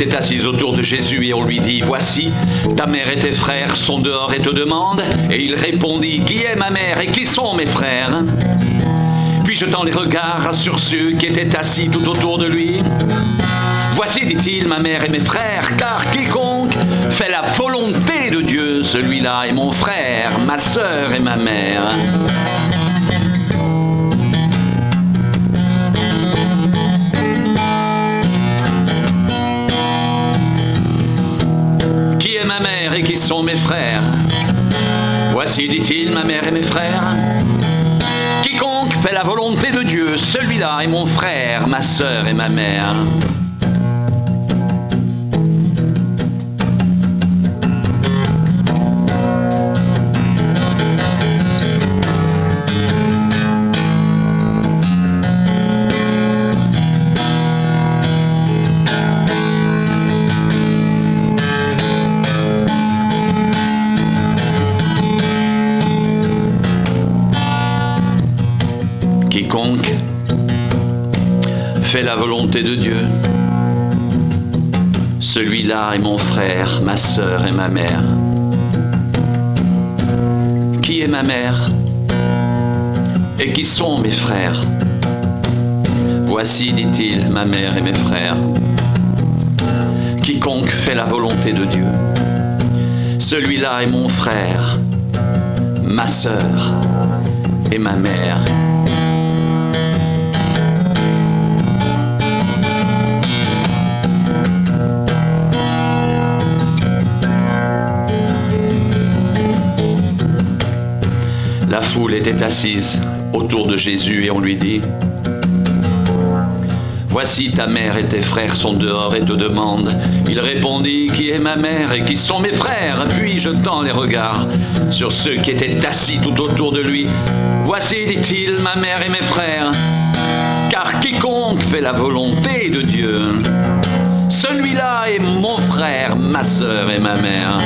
était assise autour de Jésus et on lui dit: voici, ta mère et tes frères sont dehors et te demandent. Et il répondit: qui est ma mère et qui sont mes frères? Puis jetant les regards sur ceux qui étaient assis tout autour de lui: voici, dit-il, ma mère et mes frères, car quiconque fait la volonté de Dieu, celui-là est mon frère, ma sœur et ma mère. Qui est ma mère et qui sont mes frères? Voici, dit-il, ma mère et mes frères. Quiconque fait la volonté de Dieu, celui-là est mon frère, ma sœur et ma mère. Quiconque fait la volonté de Dieu, celui-là est mon frère, ma sœur et ma mère. Qui est ma mère et qui sont mes frères? Voici, dit-il, ma mère et mes frères. Quiconque fait la volonté de Dieu, celui-là est mon frère, ma sœur et ma mère. La foule était assise autour de Jésus et on lui dit: voici, ta mère et tes frères sont dehors et te demandent. Il répondit: qui est ma mère et qui sont mes frères? Puis jetant les regards sur ceux qui étaient assis tout autour de lui: voici, dit-il, ma mère et mes frères, car quiconque fait la volonté de Dieu, celui-là est mon frère, ma sœur et ma mère.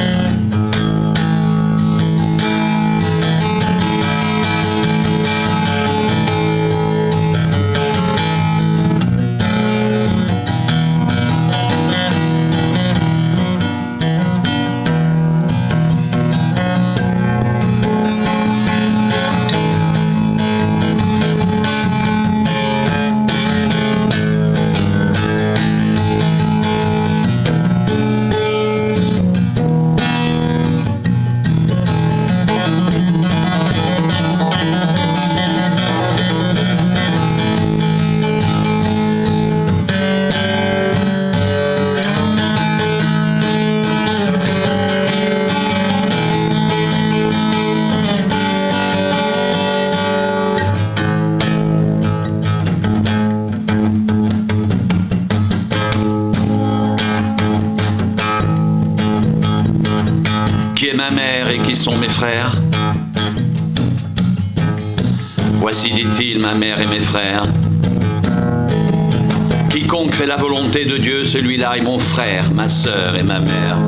Qui est ma mère et qui sont mes frères? Voici, dit-il, ma mère et mes frères. Quiconque fait la volonté de Dieu, celui-là est mon frère, ma sœur et ma mère.